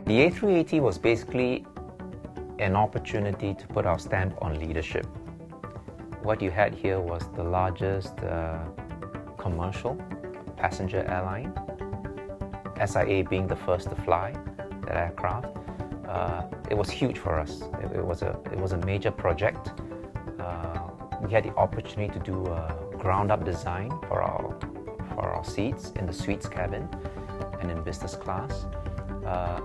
The A380 was basically an opportunity to put our stamp on leadership. What you had here was the largest commercial passenger airline, SIA being the first to fly that aircraft. It was huge for us. It was a major project. We had the opportunity to do a ground-up design for our seats in the suites cabin and in business class.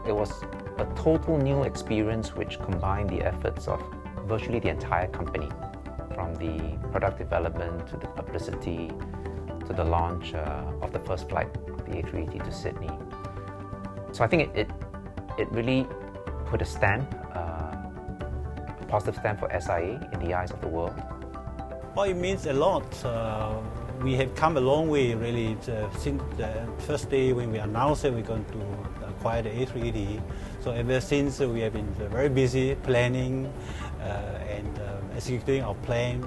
It was a total new experience which combined the efforts of virtually the entire company, from the product development to the publicity to the launch of the first flight of the A380 to Sydney. So I think it really put a stamp, a positive stamp for SIA in the eyes of the world. Well, it means a lot. We have come a long way, really, since the first day when we announced that we're going to acquire the A380. So ever since, we have been very busy planning and executing our plan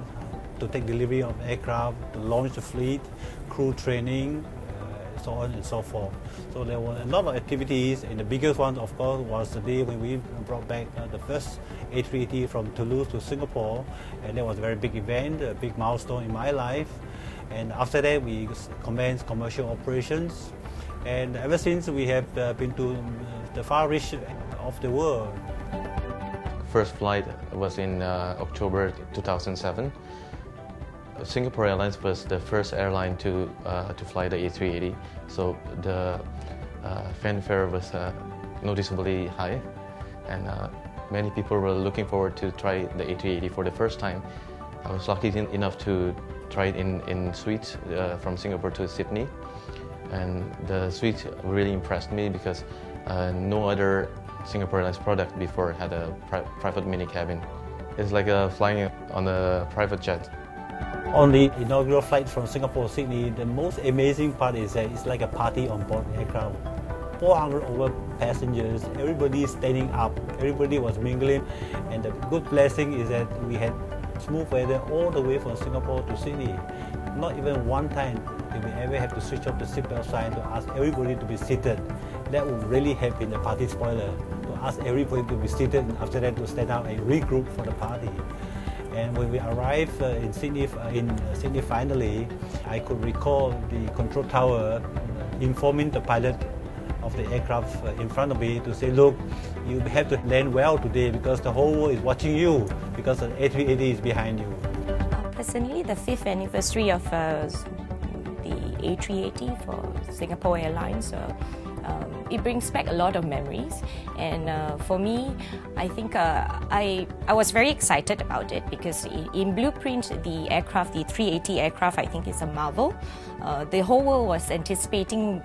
to take delivery of aircraft, to launch the fleet, crew training, so on and so forth. So there were a lot of activities, and the biggest one, of course, was the day when we brought back the first A380 from Toulouse to Singapore, and that was a very big event, a big milestone in my life. And after that, we commenced commercial operations, and ever since we have been to the far reach of the world. First flight was in October 2007. Singapore Airlines was the first airline to fly the A380, so the fanfare was noticeably high, and many people were looking forward to try the A380 for the first time. I was lucky enough to try it in suites from Singapore to Sydney, and the suite really impressed me because no other Singapore Airlines product before had a private mini cabin. It's like flying on a private jet. On the inaugural flight from Singapore to Sydney, the most amazing part is that it's like a party on board the aircraft. 400 over passengers, everybody standing up, everybody was mingling, and the good blessing is that we had smooth weather all the way from Singapore to Sydney. Not even one time did we ever have to switch off the seatbelt sign to ask everybody to be seated. That would really have been a party spoiler, to ask everybody to be seated and after that to stand up and regroup for the party. And when we arrived in Sydney finally, I could recall the control tower informing the pilot of the aircraft in front of me to say, look, you have to land well today because the whole world is watching you because the A380 is behind you. Personally, the 5th anniversary of the A380 for Singapore Airlines, it brings back a lot of memories, and for me, I think I was very excited about it because in blueprint, the aircraft, the 380 aircraft, I think is a marvel. The whole world was anticipating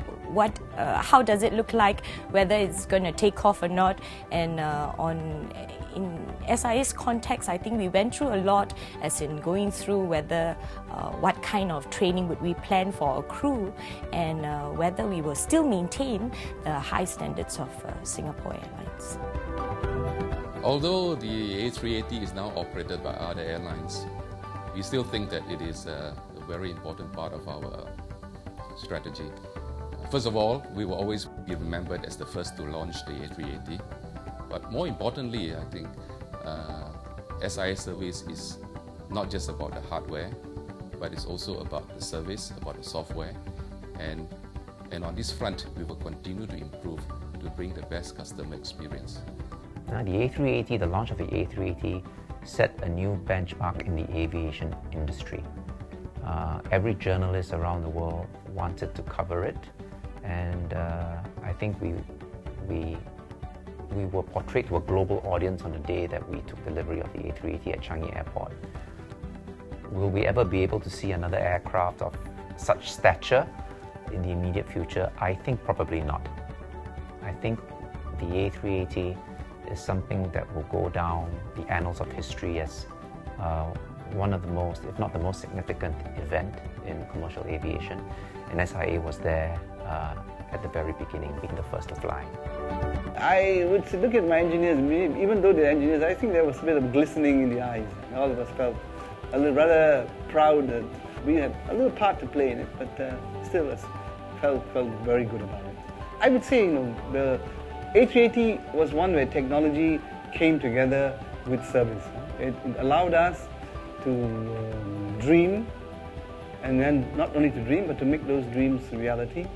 how does it look like, whether it's going to take off or not, and in SIA's context, I think we went through a lot, as in going through whether what kind of training would we plan for our crew, and whether we will still maintain the high standards of Singapore Airlines. Although the A380 is now operated by other airlines, we still think that it is a very important part of our strategy. First of all, we will always be remembered as the first to launch the A380. But more importantly, I think SIA service is not just about the hardware, but it's also about the service, about the software. And on this front, we will continue to improve to bring the best customer experience. Now, the A380, the launch of the A380 set a new benchmark in the aviation industry. Every journalist around the world wanted to cover it, and I think we were portrayed to a global audience on the day that we took delivery of the A380 at Changi Airport. Will we ever be able to see another aircraft of such stature in the immediate future? I think probably not. I think the A380 is something that will go down the annals of history as one of the most, if not the most significant event in commercial aviation. And SIA was there at the very beginning, being the first to fly. I would look at my engineers, even though they're engineers, I think there was a bit of glistening in the eyes. All of us felt a little rather proud that we had a little part to play in it, but still felt very good about it. I would say, the A380 was one where technology came together with service. It allowed us to dream, and then not only to dream, but to make those dreams reality.